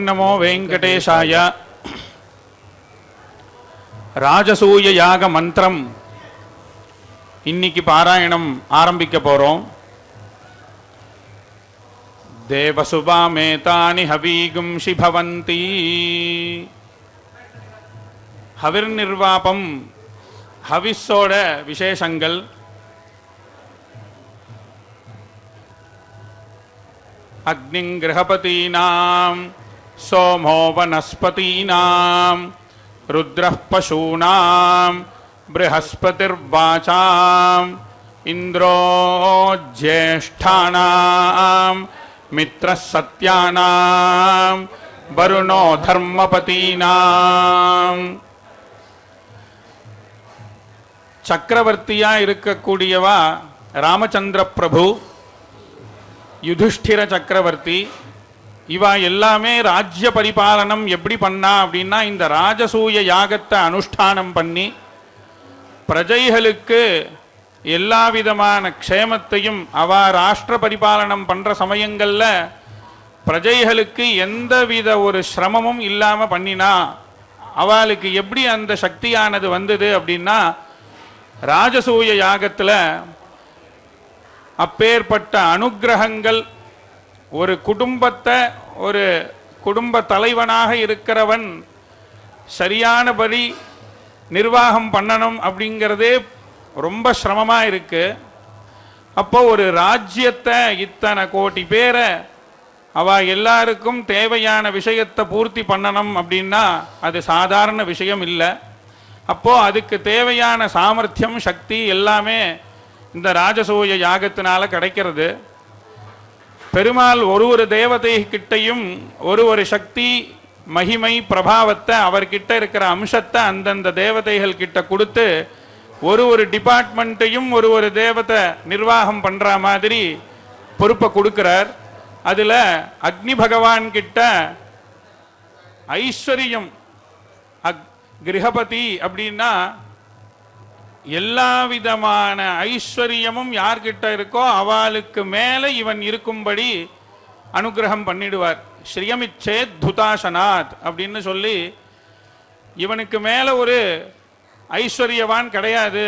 ஓம் நமோ வெங்கடேஷாய. ராஜசூய யாக மந்திரம் இன்னைக்கு பாராயணம் ஆரம்பிக்க போறோம். தேவசுபாமேதானி ஹவீகும்ஷி பவந்தி. ஹவிர் நிர்வாபம், ஹவிஸோட விசேஷங்கள். அக்னிங் கிரகபதீனாம் சோமோ வனஸ்பதீனாம் ருத்ரः பசூனாம் ப்ரஹஸ்பதிர்வாசாம் இந்திரோ ஜ்யேஷ்டானாம் மித்ரः சத்யானாம் வருணோ தர்மபதீனாம். சக்கரவர்த்தியா இருக்கக்கூடியவா ராமச்சந்திர பிரபு, யுதிஷ்டிர சக்கரவர்த்தி. இவா எல்லாமே ராஜ்ய பரிபாலனம் எப்படி பண்ணா அப்படின்னா, இந்த ராஜசூய யாகத்தை அனுஷ்டானம் பண்ணி பிரஜைகளுக்கு எல்லா விதமான க்ஷேமத்தையும், அவ ராஷ்டிர பரிபாலனம் பண்ற சமயங்கள்ல பிரஜைகளுக்கு எந்தவித ஒரு சிரமமும் இல்லாம பண்ணினா, அவளுக்கு எப்படி அந்த சக்தியானது வந்தது அப்படின்னா, ராஜசூய யாகத்துல அப்பேற்பட்ட அனுக்கிரகங்கள். ஒரு குடும்பத்தை, ஒரு குடும்ப தலைவனாக இருக்கிறவன் சரியானபடி நிர்வாகம் பண்ணணும் அப்படிங்கிறதே ரொம்ப சிரமமா இருக்கு. அப்போ ஒரு ராஜ்யத்தை இத்தனை கோடி பேரை அவ எல்லாருக்கும் தேவையான விஷயத்தை பூர்த்தி பண்ணணும் அப்படின்னா அது சாதாரண விஷயம் இல்லை. அப்போ அதுக்கு தேவையான சாமர்த்தியம், சக்தி எல்லாமே இந்த ராஜசூய யாகத்தினால கிடைக்கிறது. பெருமாள் ஒரு தேவதை கிட்டையும் ஒரு சக்தி, மகிமை, பிரபாவத்தை, அவர்கிட்ட இருக்கிற அம்சத்தை அந்தந்த தேவதைகள் கிட்ட கொடுத்து ஒரு டிபார்ட்மெண்ட்டையும் ஒரு தேவதை நிர்வாகம் பண்ற மாதிரி பொறுப்பை கொடுக்கிறார். அதுல அக்னி பகவான் கிட்ட ஐஸ்வர்யம், கிரகபதி அப்படின்னா எல்லா விதமான ஐஸ்வர்யமும் யார்கிட்ட இருக்கோ அவளுக்கு மேல இவன் இருக்கும்படி அனுகிரகம் பண்ணிடுவார். ஸ்ரீயமிச்சேத் துதாசனாத் அப்படின்னு சொல்லி, இவனுக்கு மேல ஒரு ஐஸ்வர்யவான் கிடையாது.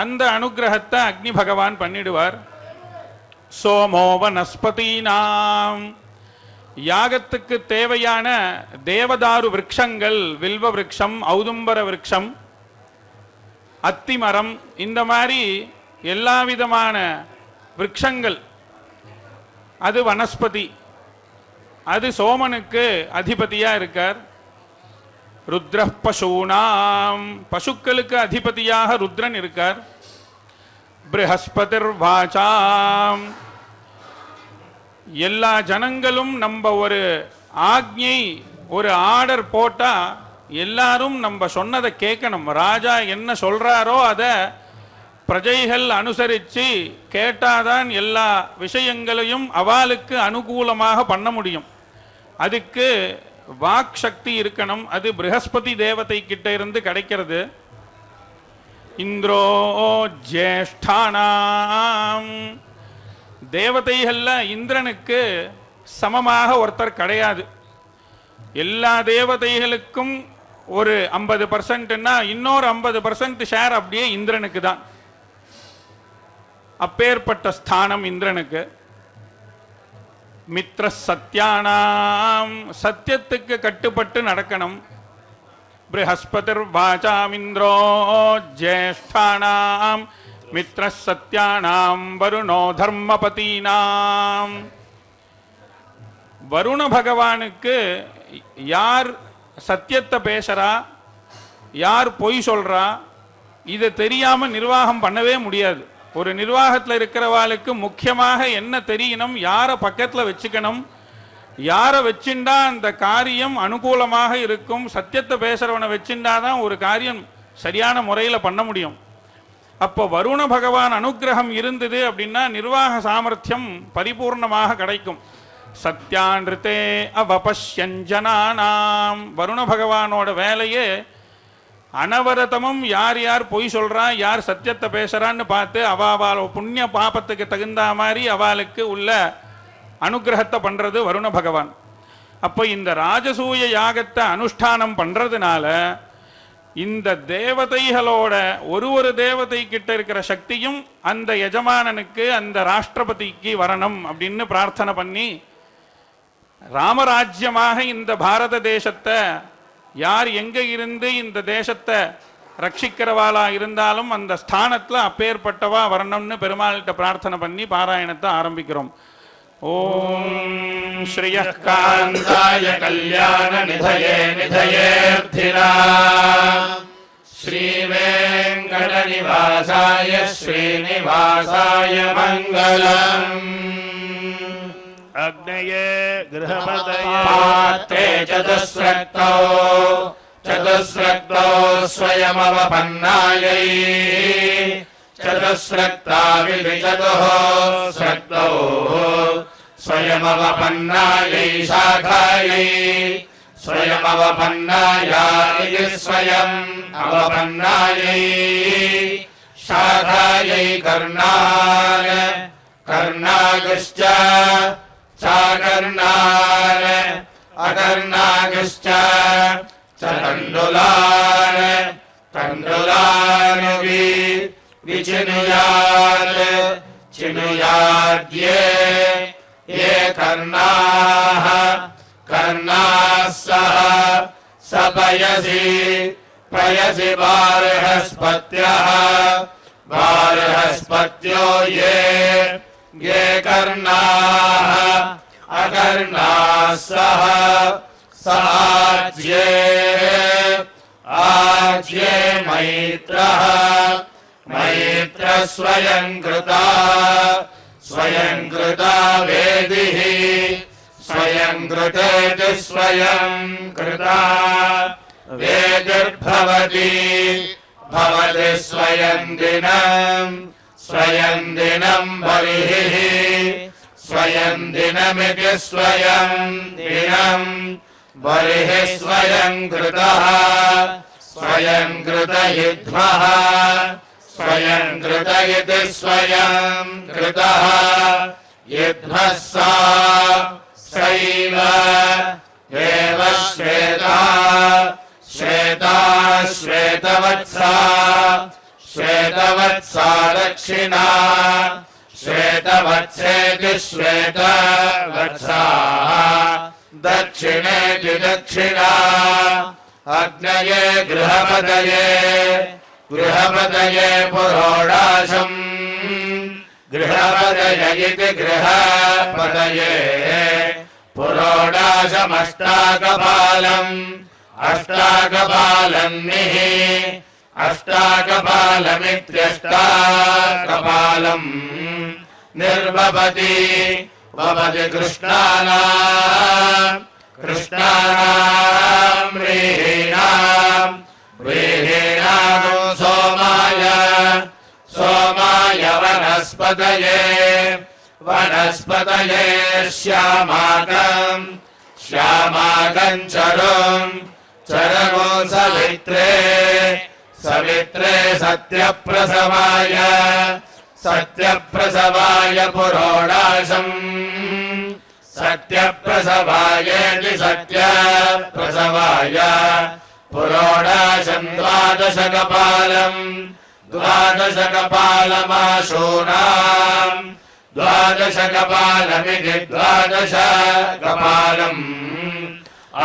அந்த அனுகிரகத்தை அக்னி பகவான் பண்ணிடுவார். சோமோ வனஸ்பதீனாம், யாகத்துக்கு தேவையான தேவதாரு விருட்சங்கள், வில்வ விருட்சம், ஔதும்பர விருட்சம், அத்திமரம், இந்த மாதிரி எல்லா விதமான விருட்சங்கள், அது வனஸ்பதி. அது சோமனுக்கு அதிபதியா இருக்கார். ருத்ரः பசூனாம், பசுக்களுக்கு அதிபதியாக ருத்ரன் இருக்கார். ப்ரஹஸ்பதிர்வாசாம், எல்லா ஜனங்களும் நம்ம ஒரு ஆக்ஞை, ஒரு ஆர்டர் போட்டா எல்லாரும் நம்ம சொன்னதை கேட்கணும். ராஜா என்ன சொல்றாரோ அதை பிரஜைகள் அனுசரித்து கேட்டாதான் எல்லா விஷயங்களையும் அவளுக்கு அனுகூலமாக பண்ண முடியும். அதுக்கு வாக் சக்தி இருக்கணும். அது ப்ரஹஸ்பதி தேவதை கிட்ட இருந்து கிடைக்கிறது. இந்திரோ ஜ்யேஷ்டானாம், தேவதைகள்ல இந்திரனுக்கு சமமாக ஒருத்தர் கிடையாது. எல்லா தேவதைகளுக்கும் ஒரு 50%ன்னா இன்னொரு 50% ஷேர் அப்படியே இந்திரனுக்கு தான். அப்பேற்பட்ட ஸ்தானம் இந்திரனுக்கு. மித்ர சத்யானாம், சத்தியத்துக்கு கட்டுப்பட்டு நடக்கணும். ப்ரஹஸ்பதிர் வாசாம் இந்திரோ ஜ்யேஷ்டானாம் மித்ர சத்யானாம் வருணோ தர்மபதீனாம். வருண பகவானுக்கு யார் சத்தியத்தை பேசுறா, யார் பொய் சொல்றா, இதை தெரியாம நிர்வாகம் பண்ணவே முடியாது. ஒரு நிர்வாகத்தில் இருக்கிறவாளுக்கு முக்கியமாக என்ன தெரியணும், யாரை பக்கத்தில் வச்சுக்கணும், யாரை வச்சுண்டா அந்த காரியம் அனுகூலமாக இருக்கும். சத்தியத்தை பேசுறவனை வச்சுண்டாதான் ஒரு காரியம் சரியான முறையில் பண்ண முடியும். அப்போ வருண பகவான் அனுகிரகம் இருந்தது அப்படின்னா நிர்வாக சாமர்த்தியம் பரிபூர்ணமாக கிடைக்கும். சத்யான்ருத்தே அவபஷ்யஞ்சனானாம், வருண பகவானோட வேலையே அனவரதமும் யார் யார் பொய் சொல்றா, யார் சத்தியத்தை பேசுறான்னு பார்த்து அவள் புண்ணிய பாபத்துக்கு தகுந்த மாதிரி அவளுக்கு உள்ள அனுகிரகத்தை பண்றது வருண பகவான். அப்போ இந்த ராஜசூய யாகத்தை அனுஷ்டானம் பண்றதுனால இந்த தேவதைகளோட ஒரு தேவதை கிட்ட இருக்கிற சக்தியும் அந்த எஜமானனுக்கு அந்த ராஷ்டிரபதிக்கு வரணும் அப்படின்னு பிரார்த்தனை பண்ணி ராமராஜ்யமாக இந்த பாரத தேசத்தை யார் எங்க இருந்து இந்த தேசத்தை ரட்சிக்கிறவாளா இருந்தாலும் அந்த ஸ்தானத்துல அப்பேற்பட்டவா வரணும்னு பெருமாள்கிட்ட பிரார்த்தனை பண்ணி பாராயணத்தை ஆரம்பிக்கிறோம். ஓம் ஸ்ரீயः காந்தாய கல்யாண நிதயே நிதயேர்த்தினாம் ஸ்ரீவேங்கட நிவாசாய ஸ்ரீனிவாசாய மங்களம். அக்னயே கிரஹபதயே பாத்தே சதுஸ்ரக்தோ சதுஸ்ரக்தோ ஸ்வயமவபன்னாயை चतुस्रक्ताविधि चतुःस्रक्तौ स्वयमवपन्नायै शाखायै स्वयमवपन्नायै स्वयम् अवपन्नायै शाखायै कर्णान् कर्णागश्च चाकर्णान् अकर्णागश्च च तण्डुलान् तण्डुलान् विचिनुयात् चिनुयाद्ये ये कर्णाः कर्णाः सह सपयसि पयसि बार्हस्पत्यः बार्हस्पत्यो ये कर्णाः अकर्णाः सह साज्ये आज्ये मैत्रः मैत्र स्वयंकृता स्वयंकृता वेदिः स्वयंकृतेति स्वयंकृता वेदिर्भवति भवति स्वयं दिनं बर्हिः स्वयं दिनमिति स्वयं दिनं बर्हिः स्वयंकृतः स्वयंकृत युध्मः स्वयंकृत इति स्वयंकृतः युध्मः सा सैव एव श्वेता श्वेता श्वेतवत्सा श्वेतवत्सा दक्षिणा श्वेतवत्सेति श्वेतवत्सा दक्षिणेति दक्षिणा अग्नये गृहपतये गृहपतये पुरोडाशम् गृहपतय इति गृहपतये पुरोडाशमष्टाकपालम् अष्टाकपालन्निः अष्टाकपालमित्यष्टाकपालम् निर्वपति भवति कृष्णानाम् कृष्णानाम् व्रीहीणाम् व्रीहीणानो सोमाय सोमाय वनस्पतये वनस्पतये श्यामाकम् श्यामाकम् चरुम् चरमो सवित्रे सवित्रे सत्यप्रसवाय सत्यप्रसवाय पुरोडाशम् सत्यप्रसवायेति सत्यप्रसवाय पुरोडाशम् द्वादशकपालम् द्वादशकपालमाशूनाम् द्वादशकपालमिति द्वादशकपालम्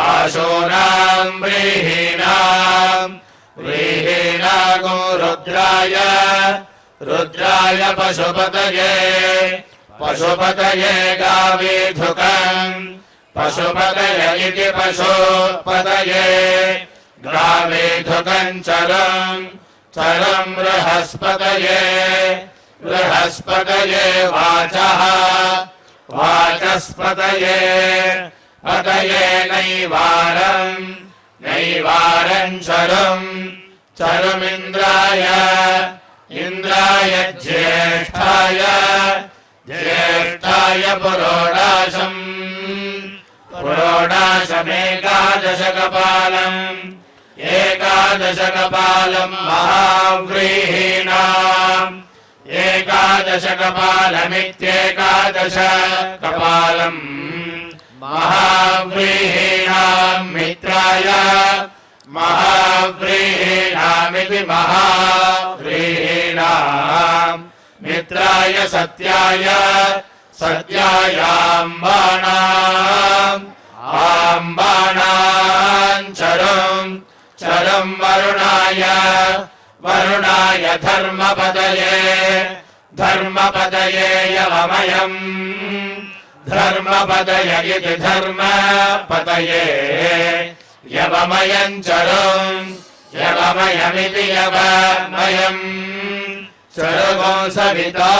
आशूनाम् व्रीहीणाम् व्रीहीणागो रुद्राय रुद्राय पशुपतये पशुपतये गावेधुकम् पशुपतय इति पशुपतये गावेधुकम् चरम् चरम् बृहस्पतये बृहस्पतये वाचः वाचस्पतये पतये नैवारम् नैवारम् चरम् चरमिन्द्राय इन्द्राय ज्येष्ठाय ज्येष्ठाय पुरोडाशम् पुरोडाशमेकादशकपालम् एकादशकपालम् महाव्रीहीणाम् एकादशकपालमित्येकादशकपालम् महाव्रीहीणां मित्राय महाव्रीहीणामिति महाव्रीहीणां मित्राय सत्याय सत्यायाम्बाणाम् आम्बाणां चरं वरुणाय वरुणाय धर्मपदये यवमयम् धर्मपदय इति धर्मपदये यवमयं चरम् यवमयमिति यवमयम् चरुगो सविता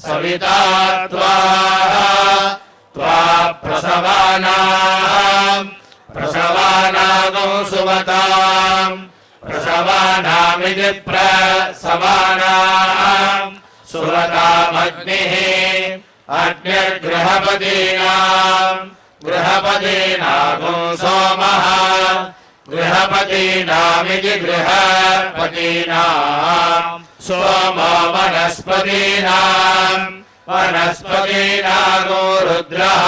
सविता त्वा प्रसवानागो सुमताम् प्रसवानामिति प्रसवानाम् सुमतामग्निः अग्निर्गृहपतीनागो सोमः गृहपतीनामिति गृहपतीनाम् सोमो वनस्पतीनागो रुद्रः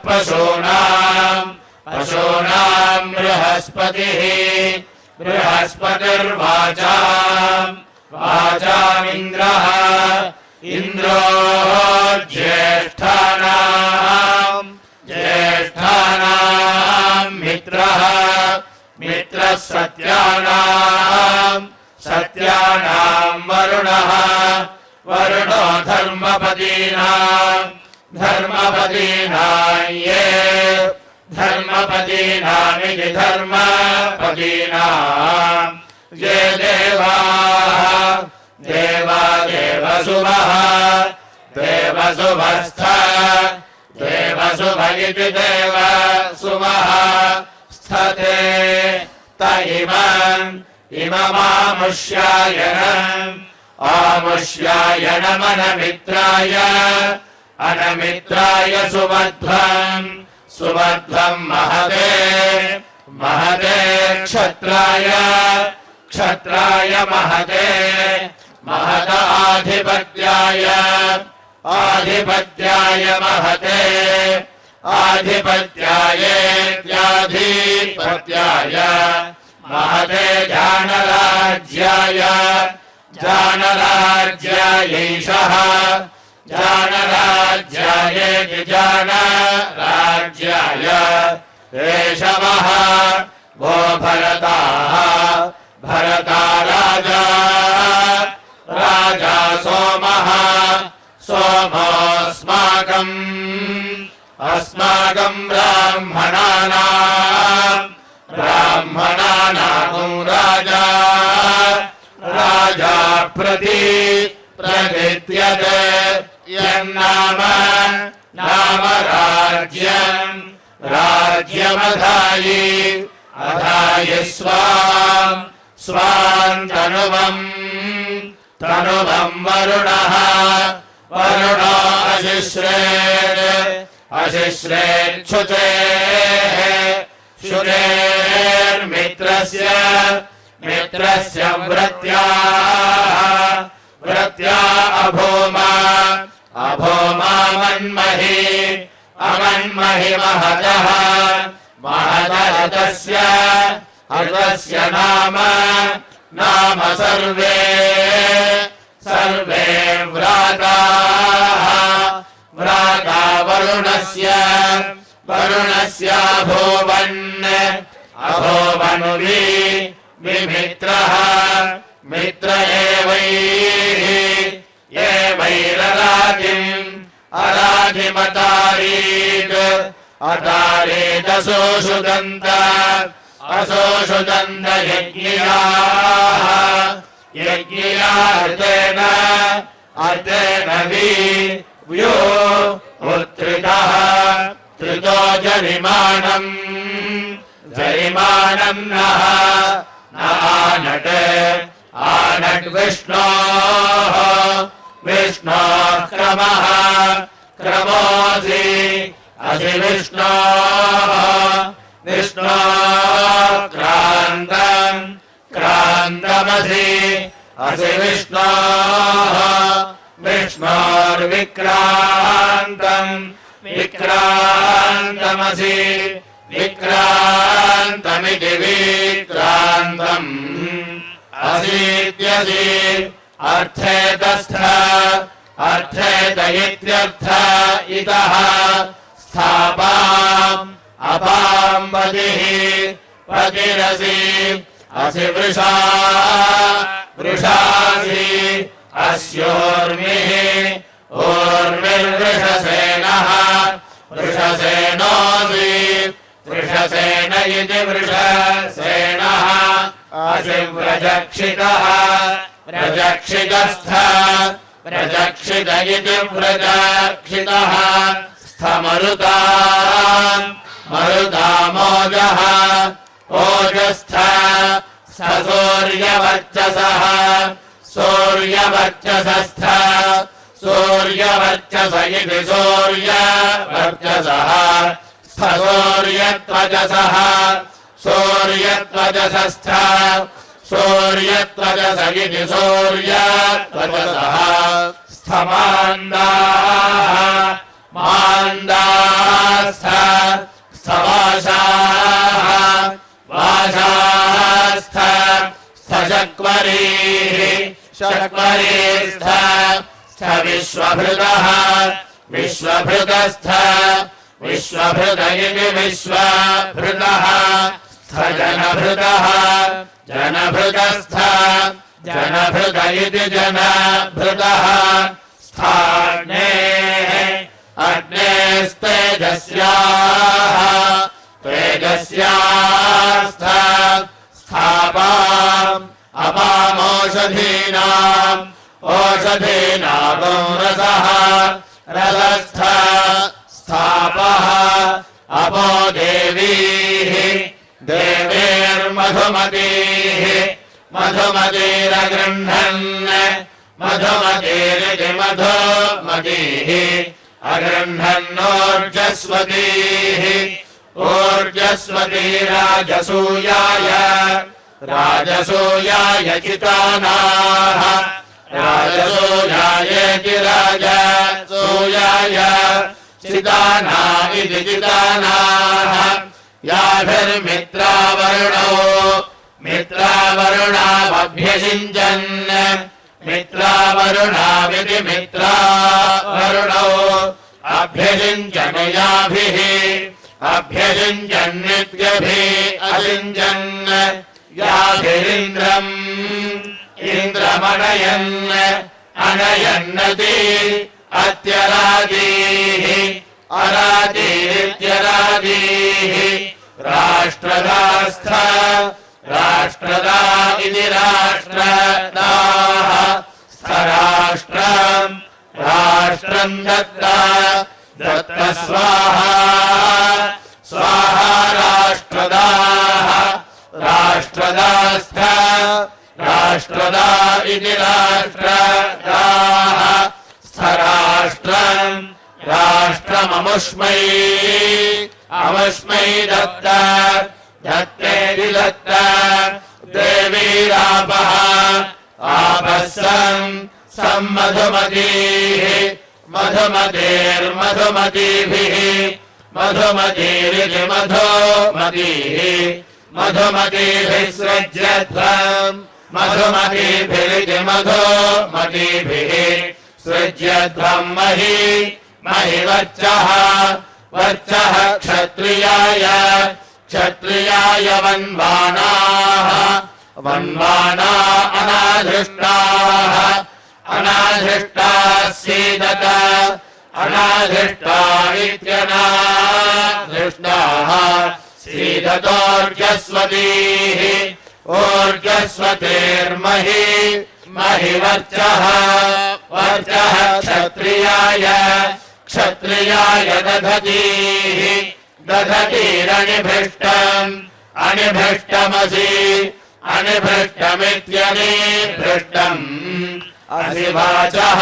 पशूनाम् बृहस्पतिर्वाचामिन्द्रः इन्द्रो ज्येष्ठानाम् मित्रः सत्यानाम् वरुणो धर्मपतीनाम् ये धर्मपतीनामिति धर्मपतीनाम् ये देवसुभः देवसुभ इति देवसुभः स्थते त इममामुष्यायनमनमित्राय सुमध्वम् महते क्षत्राय महत आधिपत्याय आधिपत्यायेत्याधिपत्याय महते जानराज्यायैषः जानराज्यायेति जानराज्याय एषवः वो भरता राजा सोमोऽस्माकम् ब्राह्मणानां राजा प्रतीत्यत यन्नाम राज्यमधायि स्वान् तनुवं वरुणो शुचेर्मित्रस्य व्रत्या अमन्महि महतस्य नाम सर्वे व्राता वरुणस्य अभोवन् विमित्रः मित्र एवैरराजिम् अतारीदसोषुदन्त यज्ञियार्तेन व्यो उत्रितः त्रितो जरिमाणम् नः आनट् विष्णोः क्रमोऽसि असि विष्णो क्रान्तमसि असि विष्णोर्विक्रान्तम् विक्रान्तमसि विक्रान्तमिति विक्रान्तम् असीत्यसि अर्थेतस्थ अर्थेत इत्यर्थ इतः स्थापाम् अपाम् पतिः पतिरसि असि वृषा वृषासि अस्योर्मिः ऊर्मिर्वृषसेनः वृषसेनोऽसि वृषसेन इति वृषसेनः असि व्रजक्षितः व्रजक्षितस्थ व्रजक्षित इति व्रजक्षितः स्थमरुता मरुतामोजः ओजस्थ सूर्यवर्चसः सूर्यवर्चसस्थ सूर्यवर्चस इति सूर्यवर्चसः स्थसूर्यत्वजसः सूर्यत्वजसस्थ सूर्यत्वजस इति सूर्यत्वजसः स्थमान्दाः मान्दास्थ स्थवाशाः वाशास्थ स्थशक्वरीः शक्वरीस्थ स्थ विश्वभृतः विश्वभृतस्थ विश्वभृत इति विश्वभृतः स्थ जनभृतः जनभृतस्थ जनभृत इति जनभृतः स्थाग्नेः अग्नेस्तेजस्याः तेजस्यास्थ स्थापाम् अपामोषधीनाम् ओषधीनाम् रसः रसस्थ स्थापः अपो देवीः देवीर्मधुमतीः मधुमतीरगृह्णन् मधुमतीरिति मधुमतीः अगृह्णन्नोर्जस्वतीः ऊर्जस्वती राजसूयाय राजसूयाय चितानाः राजसूयायेति राजसूयाय चिताना इति चितानाः याभिर्मित्रावरुणौ मित्रावरुणावभ्यषिञ्चन् मित्रावरुणाविति मित्रावरुणौ अभ्यषिञ्चन् याभिः अभ्यषिञ्चन्नित्यभिः असिञ्चन् याभिरिन्द्रम् इन्द्रमनयन् अनयन्नति अत्यरादीः अरादीरित्यरादीः राष्ट्रदास्थ राष्ट्रदा इति राष्ट्रदाः स्थराष्ट्रम् राष्ट्रम् दत्ता दत्त स्वाहा स्वाहा राष्ट्रदाः राष्ट्रदास्थ राष्ट्रदा इति राष्ट्रदाः स्थराष्ट्रम् राष्ट्रममुष्मै अमुष्मै दत्त दत्तेति दत्त देवीरापः आपः सम्मधुमतीः मधुमतीर्मधुमतीभिः मधुमतीरिति मधुमतीः मधुमतीभिः सृज्यध्वम् मधुमतीभिरिति मधुमतीभिः सृज्यध्वम् महि महिवर्चः वर्चः क्षत्रियाय क्षत्रियाय वन्वानाः वन्वाना अनाधृष्टाः अनाधृष्टाः सीदत अनाधृष्टा इत्यनाधृष्टाः सीदतोर्जस्वतीः ऊर्जस्वतीर्महि महिवर्चः वर्चः क्षत्रियाय क्षत्रियाय दधतीः दधतीरनिभृष्टम् अनिभृष्टमसि अनिभृष्टमित्यनिभृष्टम् असि वाचः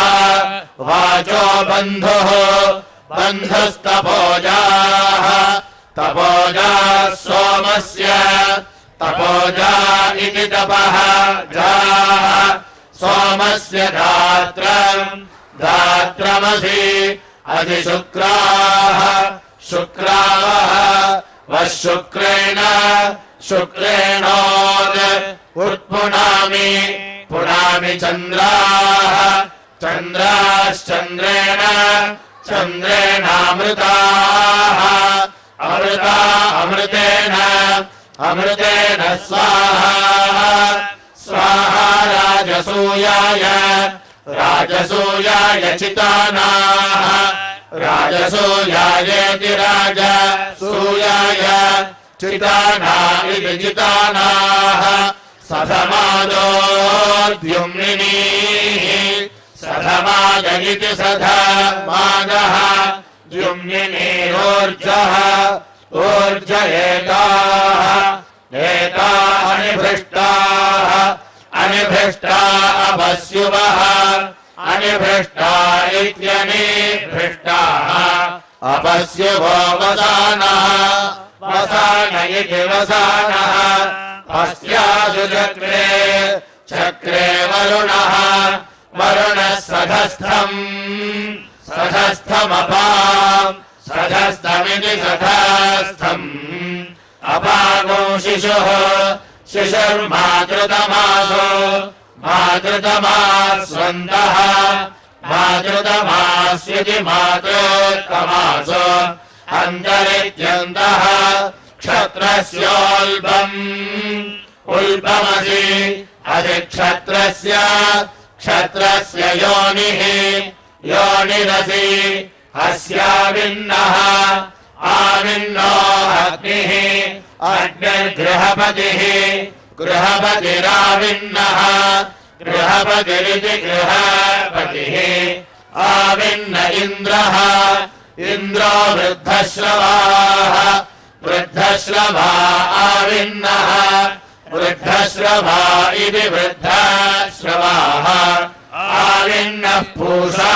वाचो बन्धुः बन्धुस्तपोजाः तपोजाः सोमस्य तपोजा इति तपः जाः सोमस्य दात्रम् दात्रमसि अधिशुक्राः शुक्रावः वः शुक्रेण शुक्रेणोद उत्पुनामि पुनामि चन्द्राः चन्द्राश्चन्द्रेण चन्द्रेणामृताः अमृता अमृतेन अमृतेन स्वाहा स्वाहा राजसूयाय राजसूयाय चितानाः राजसूयायेति राजसूयाय चिताना इति चितानाः सधमादोद्युम्निनीः सधमाद इति सधमादः द्युम्निनीरोर्जः ऊर्ज एताः एता अनिभृष्टाः अनिभृष्टा अपस्युवः अनिभृष्टा इत्यनिभृष्टाः अपस्युवो वसानः वसान इति वसानः अस्यासु चक्रे चक्रे वरुणः वरुणः सधस्थम् सधस्थमपाम् सधस्थमिति सधस्थम् अपागो शिशुः शिशुर्मातृतमासो मातृतमास्वन्तः मातृतमास्यति मातृतमासो अन्तरित्यन्तः क्षत्रस्योल्बम् उल्बमसि अधिक्षत्रस्य क्षत्रस्य योनिः योनिरसि अस्याविन्नः आविन्नो अग्निः अग्निर्गृहपतिः गृहपतिराविन्नः गृहपतिरिति गृहपतिः आविन्न इन्द्रः इन्द्रो वृद्धश्रवाः वृद्धश्रवा आविन्नः वृद्धश्रवा इति वृद्धश्रवाः आविन्नः पूषा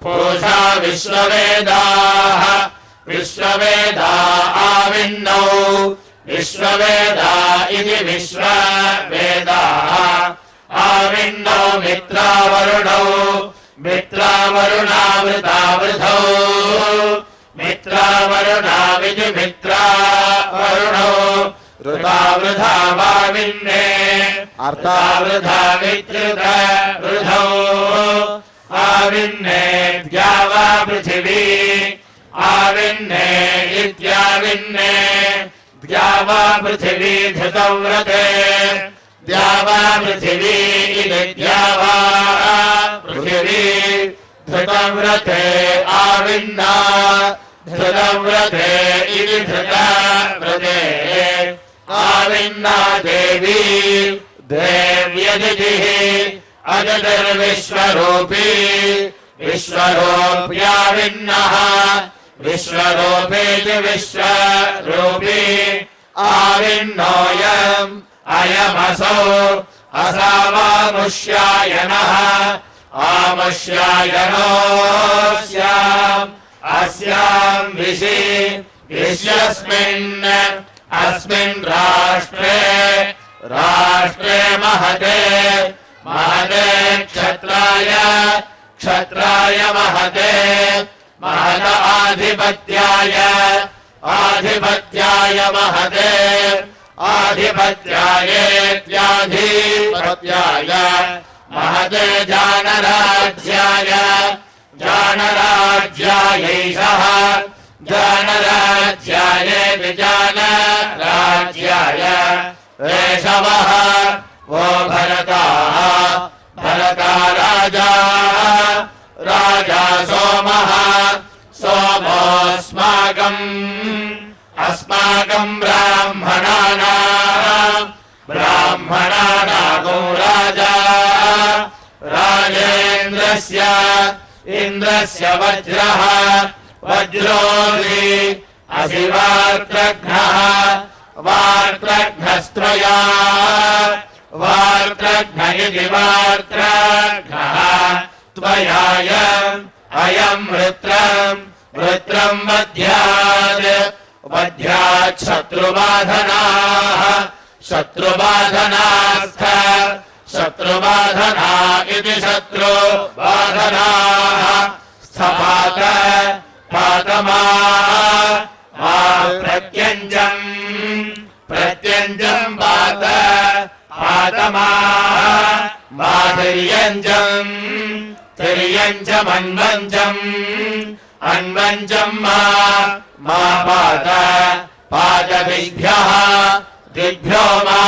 पूषा विश्ववेदाः विश्ववेदा आविन्नौ विश्ववेदा इति विश्ववेदाः आविन्नौ मित्रावरुणौ मित्रावरुणावृतावृतौ मित्रावरुणाविति मित्रावरुणौ ऋतावृथा वाविन्ने अर्तावृधावित्युतवृधौ आविन्ने द्यावा पृथिवी आविन्ने इत्याविन्ने द्यावा पृथिवी धृतव्रते द्यावा पृथिवी इति द्यावा पृथिवी धृतव्रते आविन्ना धृतव्रते इति धृतव्रते आविन्ना देवी देव्यदितिः अजतिर्विश्वरूपी विश्वरूप्याविन्नः विश्वरूपेति विश्वरूपी आविन्नोऽयम् अयमसौ असावामुष्यायनः आमुष्यायनोऽस्याम् अस्याम् विशि विश्यस्मिन् अस्मिन् राष्ट्रे राष्ट्रे महते महते क्षत्राय क्षत्राय महते महत आधिपत्याय आधिपत्याय महते आधिपत्यायेत्याधिपत्याय महते जानराज्याय जानराज्यायैषः जानराज्यायेति जानराज्याय एषवः वो भरताः भरता राजा राजा सोमः सोमोऽस्माकम् अस्माकम् ब्राह्मणानागो राजा राजेन्द्रस्य इन्द्रस्य वज्रः वज्रोऽसि असि वार्त्रघ्नः वार्त्रघ्नस्त्वया वार्त्रघ्न इति वार्त्रघ्नः त्वयायम् अयम् वृत्रम् वृत्रम् वध्यात् वध्यात् शत्रुबाधनाः शत्रुबाधनास्थ शत्रुबाधना इति शत्रुबाधनाः स्थ पात पातमा मा प्रत्यञ्जम् प्रत्यञ्जम् पात पातमा मा तिर्यञ्जम् तिर्यञ्जमन्वञ्जम् अन्वञ्जम् मा पात पाददिग्भ्यः दिग्भ्यो मा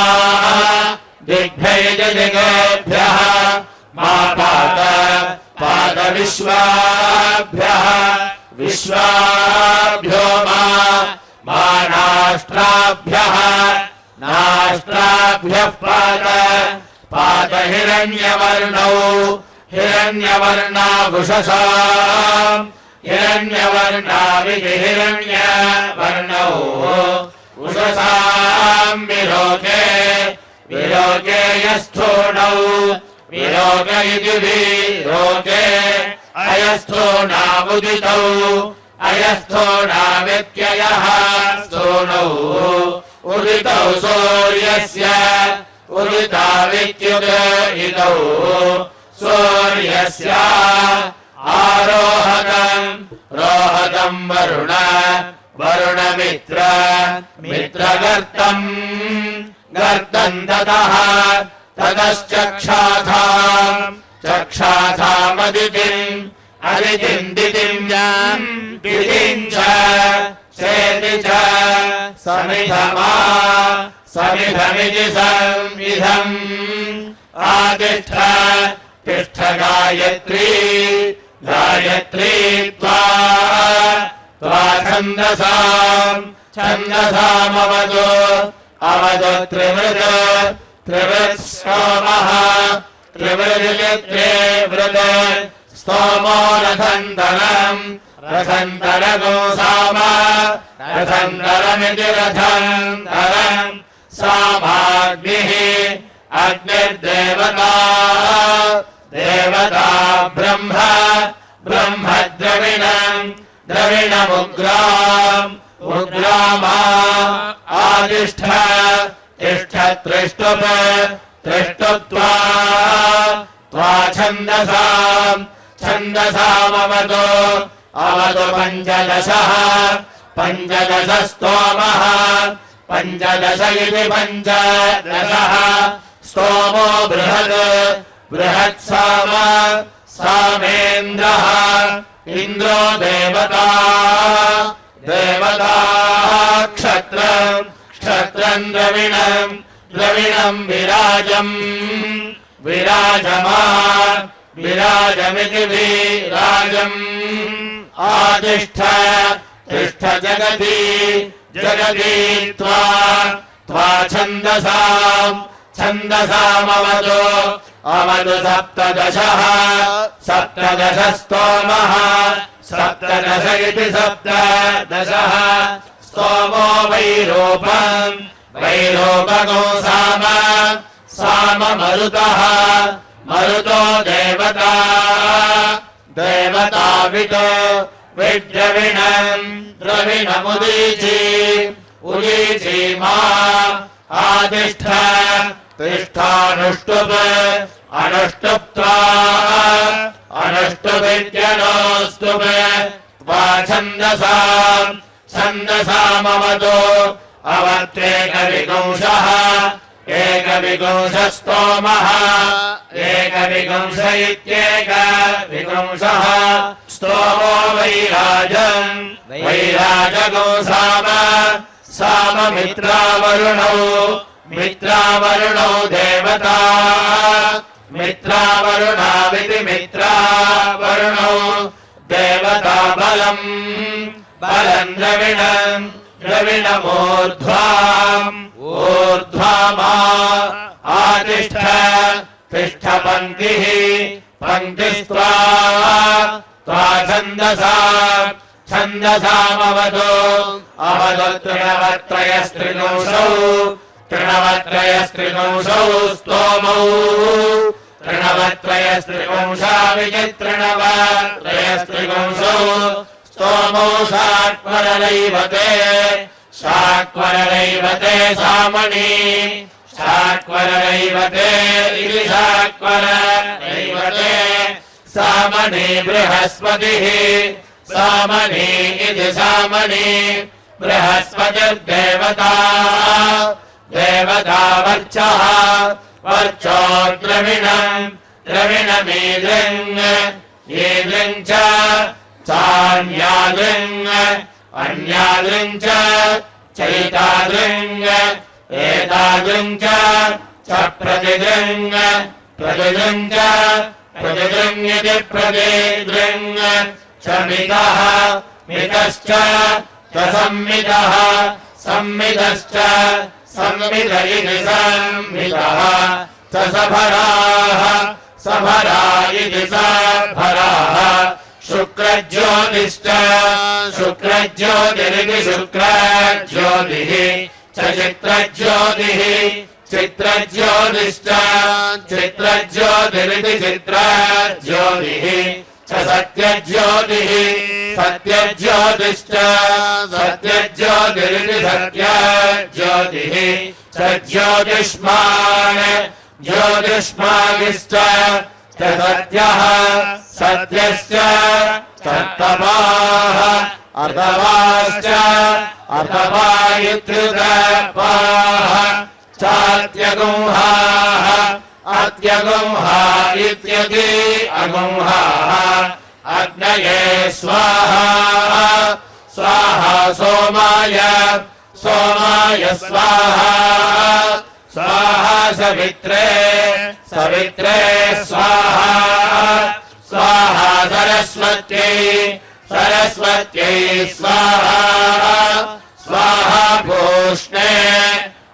दिग्भ्यैर्दिगेभ्यः मा पात पादविश्वाभ्यः विश्वाभ्यो मा नाष्ट्राभ्यः नाष्ट्राभ्यः पाद पाद हिरण्यवर्णौ हिरण्यवर्णाभुषसा हिरण्यवर्णाविति हिरण्यवर्णौ उषसाम् विलोके विलोके यस्थूणौ विलोक इति विलोके अयस्थूणावुदितौ अयस्थूणाव्यत्ययः स्थूणौ उदितौ सूर्यस्य उदितावित्युदितौ सूर्यस्य आरोहतम् रोहतम् वरुण वरुणमित्र मित्रगर्तम् गर्तम् ततः ततश्चक्षाथाम् चक्षाथामदितिम् अदितिम् दितिम् दितिम् च चेति च समिधमा समिधमिति संविधम् आतिष्ठ तिष्ठ गायत्री गायत्री त्वा छन्दसाम् छन्दसामवतु अवतु त्रिवृत त्रिवृत् सोमः त्रिवृत् स्तोमो रथन्तरम् रथन्तरगो साम रथन्तरमिति रथन्तरम् सामाग्निः अग्निर्देवता देवता ब्रह्म ब्रह्म द्रविणम् द्रविणमुग्राम् उग्रामा आदिष्ठ तिष्ठ त्रिष्टुप त्रिष्टुप्त्वा त्वा छन्दसाम् छन्दसामवतु अवतु पञ्चदशः पञ्चदश स्तोमः पञ्चदश इति पञ्चदशः स्तोमो बृहद् बृहत्साम सामेन्द्रः इन्द्रो देवता देवता क्षत्रम् क्षत्रम् द्रविणम् द्रविणम् विराजम् विराजमा विराजमिति विराजम् आतिष्ठ तिष्ठ जगति जगति त्वा छन्दसाम् छन्दसामवतु अवतु सप्तदशः सप्तदश स्तोमः सप्तदश इति सप्तदशः स्तोमो वैरूपम् वैरूपगो साम साम मरुतः मरुतो देवता देवता विद्रविणम् द्रविणमुदीची उदीची मा आतिष्ठ तिष्ठानुष्टुप अनुष्टुप्त्वा अनुष्टुपित्यनोस्तुप त्वा छन्दसाम् छन्दसामवतु अवत्येकविगुंशः एकविगुंशस्तोमः एकविगुंश इत्येकविगुंशः स्तोमो वैराजम् वैराजगो साम साममित्रावरुणौ मित्रावरुणौ देवता मित्रावरुणाविति मित्रावरुणौ देवता बलम् बलम् द्रविणम् द्रविणमूर्ध्वाम् ऊर्ध्वामा आतिष्ठ तिष्ठ पङ्क्तिः पङ्क्तिस्त्वा त्वा छन्दसाम् छन्दसामवतु अवतु तृणवत्रयस्त्रिगुंसौ तृणवत्रयस्त्रिगुंसौ स्तोमौ तृणवत्रयस्त्रिगुंसाविति तृणवत्रयस्त्रिगुंसौ स्तोमौ शाक्वरलैवते शाक्वरलैवते सामणि शाक्वरलैवते इति शाक्वरलैवते सामने बृहस्पतिः सामने इति सामने बृहस्पतिर्देवता देवता वर्चः वर्चो द्रविणम् द्रविणमेदृङ् येदृङ् च चान्यादृङ् अन्यादृङ् च चैतादृङ् एतादृङ् च प्रतिदृङ् प्रतिदृङ् च प्रतिदृङ् इति प्रतिदृङ् च मितः मितश्च च संमितः संमितश्च संमित इति संमितः च सभराः सभरा इति सभराः शुक्रज्योतिश्च शुक्रज्योतिरिति शुक्रज्योतिः च चित्रज्योतिः चित्रज्योतिश्च चित्रज्योतिरिति चित्रज्योतिः च सत्यज्योतिः सत्यज्योतिश्च सत्यज्योतिरिति सत्यज्योतिः च ज्योतिष्मान् ज्योतिष्मागिश्च च सत्यः सत्यश्च तत्तपाः अर्तवाश्च अर्तवा इत्युतपाः चात्यगुंहाः अत्यगुंहा इत्यति अगुंहाः अग्नये स्वाहा स्वाहा सोमाय सोमाय स्वाहा स्वाहा सवित्रे सवित्रे स्वाहा स्वाहा सरस्वत्यै सरस्वत्यै स्वाहा स्वाहा भूष्णे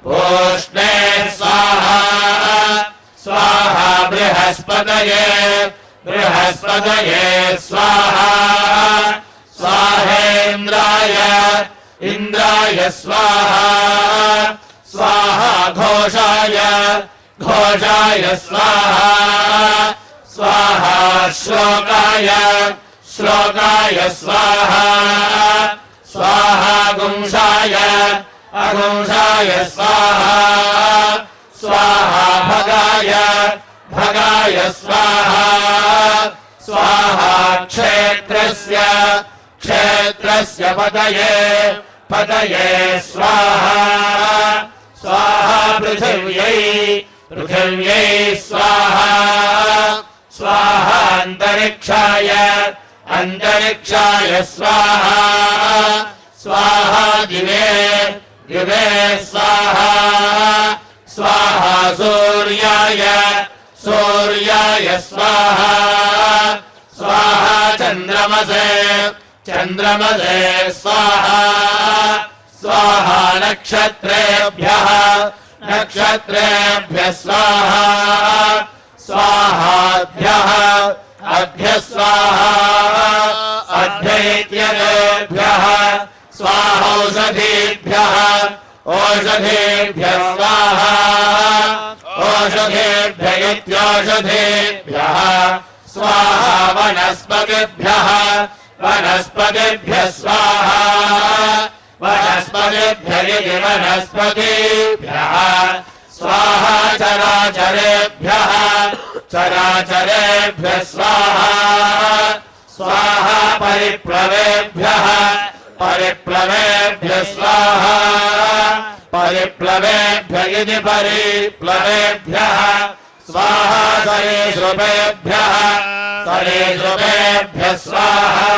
भूष्णे स्वाहा स्वाहा बृहस्पतये बृहस्पतये स्वाहा स्वाहेन्द्राय इन्द्राय स्वाहा स्वाहा घोषाय घोषाय स्वाहा स्वाहा श्लोकाय श्लोकाय स्वाहा स्वाहा गुंसाय अगुंसाय स्वाहा स्वाहा भगाय भगाय स्वाहा स्वाहा क्षेत्रस्य क्षेत्रस्य पतये पतये स्वाहा स्वाहा पृथिव्यै पृथिव्यै स्वाहा स्वाहा अन्तरिक्षाय अन्तरिक्षाय स्वाहा स्वाहा दिवे दिवे स्वाहा स्वाहा सूर्याय सूर्याय स्वाहा स्वाहा चन्द्रमसे चन्द्रमसे स्वाहा स्वाहा नक्षत्रेभ्यः नक्षत्रेभ्यः स्वाहा स्वाहाभ्यः अभ्यः स्वाहा अभ्यैत्यनेभ्यः स्वाहौषधीभ्यः ओषधेभ्यः स्वाहा ओषधेभ्य इत्यौषधेभ्यः स्वाहा वनस्पतिभ्यः वनस्पतिभ्यः स्वाहा वनस्पतिभ्य इति वनस्पतिभ्यः स्वाहा चराचरेभ्यः चराचरेभ्यः स्वाहा स्वाहा परिप्लवेभ्यः परिप्लवेभ्यः स्वाहा परिप्लवेभ्य इति परिप्लवेभ्यः स्वाहा सरीसृपेभ्यः सरीसृपेभ्यः स्वाहा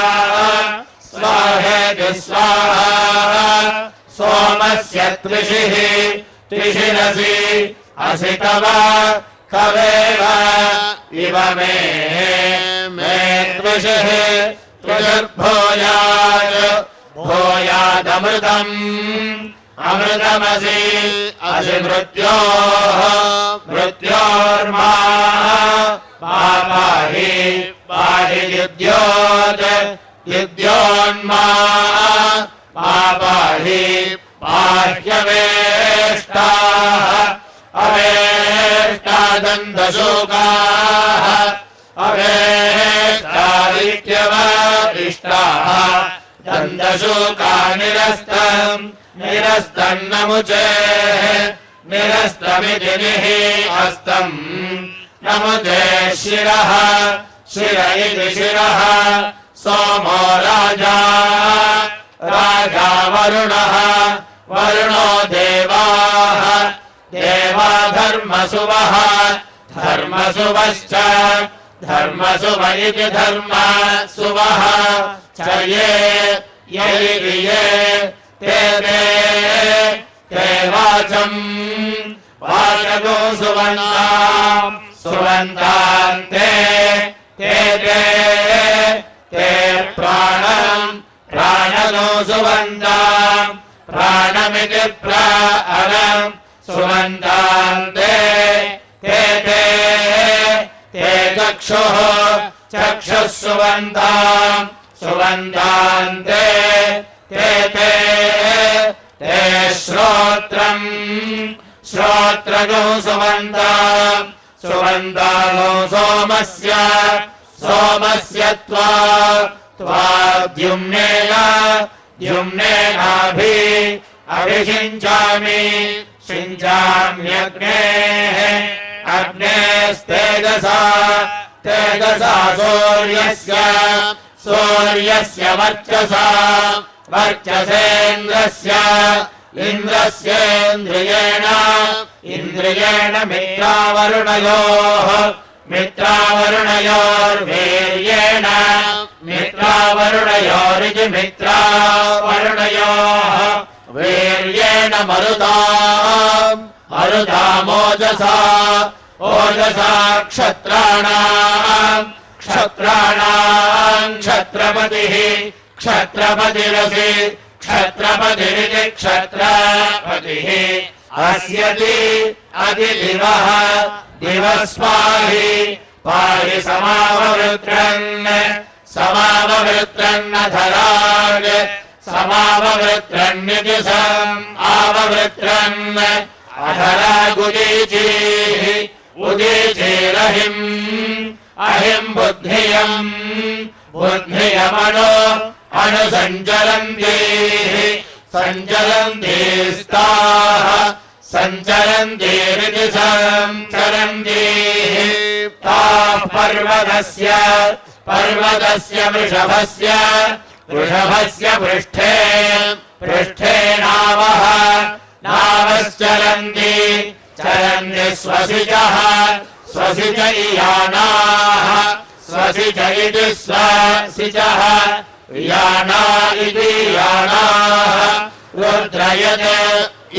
स्वाहेति स्वाहा सोमस्य त्रिषिः त्रिशिरसि असि तव कवेव इव मे मे त्रिषिः त्रिर्भूयात् भूयादमृतम् अमृतमसि असि मृत्योः मृत्योर्मा पाहि पाहि युध्योत् युध्योन्मा पाहि पाह्यवेष्टाः अवेष्टादन्तशोकाः अवेष्टादित्यवरिष्टाः दन्तशोका निरस्तम् निरस्तन्नमुचेः निरस्तमिति निः हस्तम् नमुचे शिरः शिर इति शिरः सोमो राजा राजा वरुणः वरुणो देवाः देवा धर्मसुवः धर्मसुवश्च धर्मसुव इति धर्मसुवः च ये ये ते ते वाचम् वाचको सुवन्ताम् सुवन्तान्ते ते ते प्राणम् प्राणनो सुवन्ताम् प्राणमिति प्राणम् सुवन्तान्ते ते ते चक्षुः चक्षुः सुवन्ताम् सुवन्तान्ते ते ते श्रोत्रम् श्रोत्रगो सुवन्ताम् सुवन्तानो सोमस्य सोमस्य द्युम्नेनाभि अभिषिञ्चामि सिञ्चाम्यग्नेः अग्नेस्तेजसा तेजसा सूर्यस्य वर्चसा वर्चसेन्द्रस्य इन्द्रस्येन्द्रियेण इन्द्रियेण मित्रावरुणयोर्वीर्येण मित्रावरुणयोरिति मित्रावरुणयोः वीर्येण मरुतामोजसा ओजसा क्षत्राणाम् क्षत्रपतिः क्षत्रपतिरसि क्षत्रपतिरिति क्षत्रपतिः अस्यति अधिदिवः दिवस्पाहि पाहि समाववृत्रन्नधराग समाववृत्रन्निति आववृत्रन् अधरागुदीचीः उदीचीरहिम् अहिम् बुद्धियमनो अनुसञ्चरन्तीः सञ्चरन्तीस्ताः सञ्चरन्तीरिति सञ्चरन्तीः ताः पर्वतस्य वृषभस्य पृष्ठे नावश्चरन्ति स्वसिजः स्वसिज इयानाः स्वसिज इति स्वसिजः याना इति यानाः रुद्रयते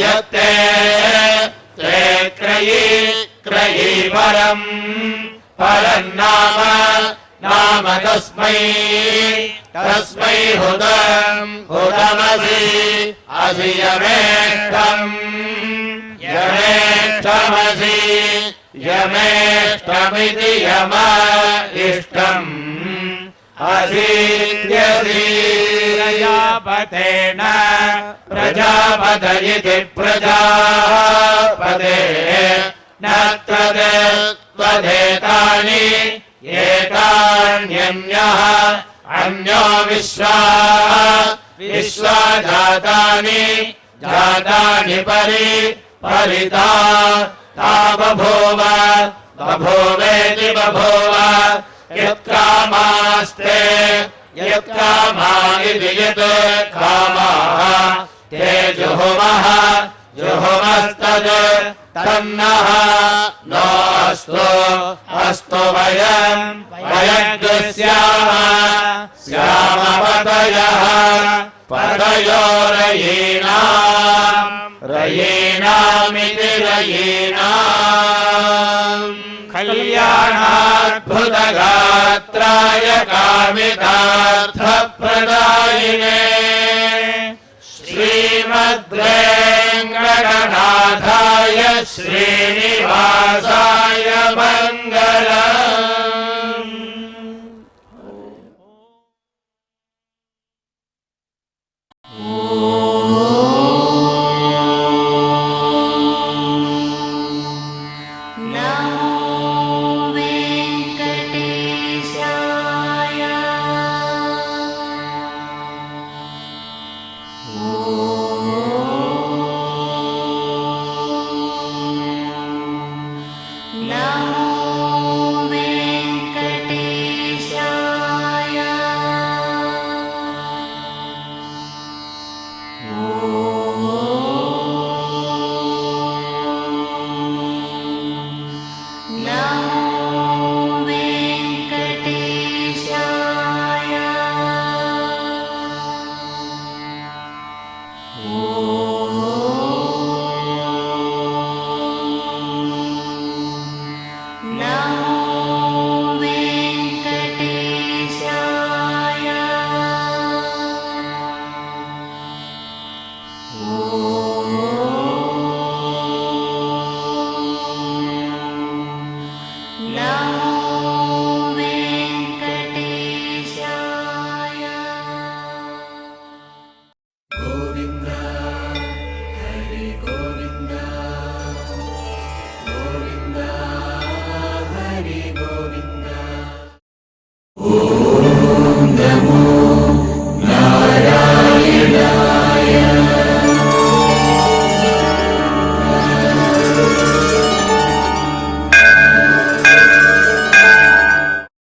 यत्ते ते क्रयी परम् नाम तस्मै हुतमसि असि यमेष्टमसि यमेष्टमिति यम इष्टम् असीद्यसि प्रजापत इति प्रजापते न त्वदेतानि एतान्यन्यः अन्यो विश्वा जातानि परिता ता बभूवेति बभूव यत्कामास्ते यत्कामा इति यत् कामाः ते जुहुमस्तद् तन्नः नो अस्तु वयम् पतयो रयीणामिति रयीणाम् कल्याणाद्भुतगात्राय कामितार्थप्रदायिने श्रीमद्वेङ्कटनाथाय श्रीनिवासाय मङ्गलम्। Namo नमः